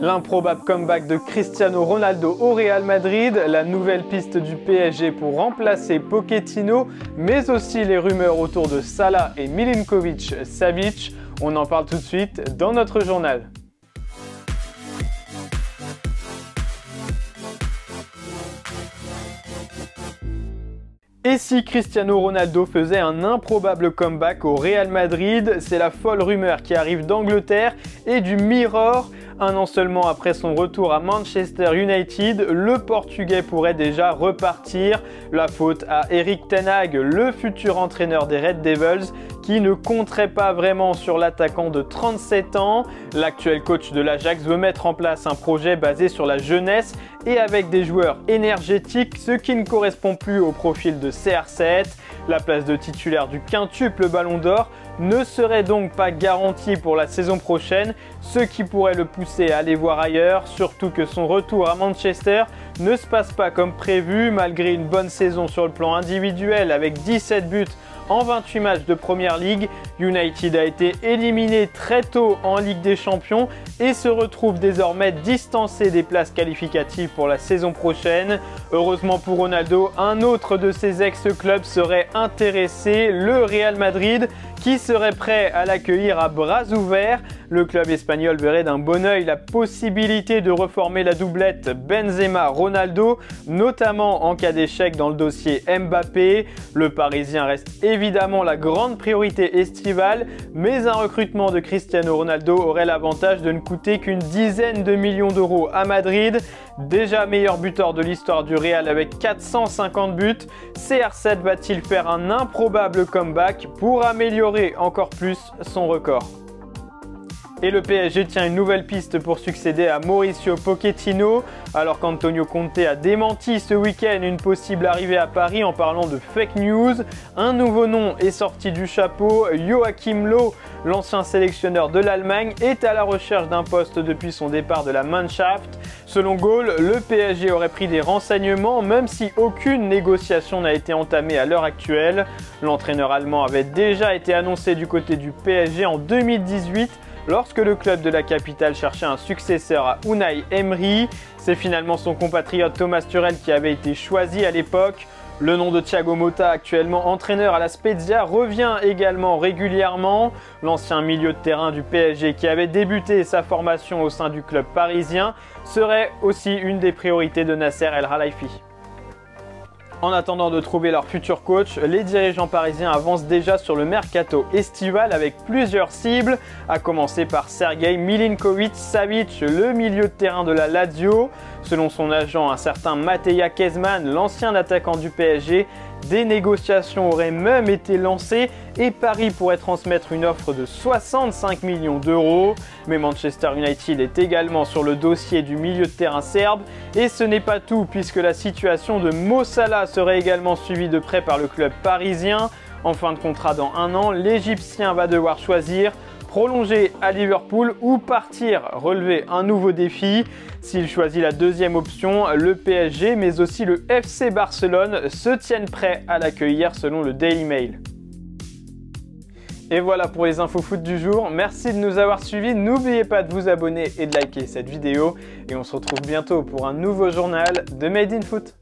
L'improbable comeback de Cristiano Ronaldo au Real Madrid, la nouvelle piste du PSG pour remplacer Pochettino, mais aussi les rumeurs autour de Salah et Milinkovic-Savic. On en parle tout de suite dans notre journal. Et si Cristiano Ronaldo faisait un improbable comeback au Real Madrid? C'est la folle rumeur qui arrive d'Angleterre et du Mirror. Un an seulement après son retour à Manchester United, le Portugais pourrait déjà repartir. La faute à Erik ten Hag, le futur entraîneur des Red Devils, qui ne compterait pas vraiment sur l'attaquant de 37 ans. L'actuel coach de l'Ajax veut mettre en place un projet basé sur la jeunesse et avec des joueurs énergétiques, ce qui ne correspond plus au profil de CR7. La place de titulaire du quintuple Ballon d'Or ne serait donc pas garantie pour la saison prochaine, ce qui pourrait le pousser à aller voir ailleurs, surtout que son retour à Manchester ne se passe pas comme prévu, malgré une bonne saison sur le plan individuel avec 17 buts en 28 matchs de Première Ligue. United a été éliminé très tôt en Ligue des Champions et se retrouve désormais distancé des places qualificatives pour la saison prochaine. Heureusement pour Ronaldo, un autre de ses ex-clubs serait intéressé, le Real Madrid, qui serait prêt à l'accueillir à bras ouverts. Le club espagnol verrait d'un bon œil la possibilité de reformer la doublette Benzema-Ronaldo, notamment en cas d'échec dans le dossier Mbappé. Le Parisien reste évidemment la grande priorité estivale, mais un recrutement de Cristiano Ronaldo aurait l'avantage de ne coûter qu'une dizaine de millions d'euros à Madrid. Déjà meilleur buteur de l'histoire du Real avec 450 buts, CR7 va-t-il faire un improbable comeback pour améliorer encore plus son record? Et le PSG tient une nouvelle piste pour succéder à Mauricio Pochettino, alors qu'Antonio Conte a démenti ce week-end une possible arrivée à Paris en parlant de fake news. Un nouveau nom est sorti du chapeau, Joachim Löw, l'ancien sélectionneur de l'Allemagne, est à la recherche d'un poste depuis son départ de la Mannschaft. Selon Goal, le PSG aurait pris des renseignements, même si aucune négociation n'a été entamée à l'heure actuelle. L'entraîneur allemand avait déjà été annoncé du côté du PSG en 2018, lorsque le club de la capitale cherchait un successeur à Unai Emery. C'est finalement son compatriote Thomas Tuchel qui avait été choisi à l'époque. Le nom de Thiago Motta, actuellement entraîneur à la Spezia, revient également régulièrement. L'ancien milieu de terrain du PSG qui avait débuté sa formation au sein du club parisien serait aussi une des priorités de Nasser El Khelaifi. En attendant de trouver leur futur coach, les dirigeants parisiens avancent déjà sur le mercato estival avec plusieurs cibles, à commencer par Sergej Milinkovic-Savic, le milieu de terrain de la Lazio. Selon son agent, un certain Mateja Kezman, l'ancien attaquant du PSG, des négociations auraient même été lancées et Paris pourrait transmettre une offre de 65 millions d'euros. Mais Manchester United est également sur le dossier du milieu de terrain serbe. Et ce n'est pas tout, puisque la situation de Mo Salah serait également suivie de près par le club parisien. En fin de contrat dans un an, l'Égyptien va devoir choisir: prolonger à Liverpool ou partir, relever un nouveau défi. S'il choisit la deuxième option, le PSG mais aussi le FC Barcelone se tiennent prêts à l'accueillir selon le Daily Mail. Et voilà pour les infos foot du jour. Merci de nous avoir suivis. N'oubliez pas de vous abonner et de liker cette vidéo. Et on se retrouve bientôt pour un nouveau journal de Made in Foot.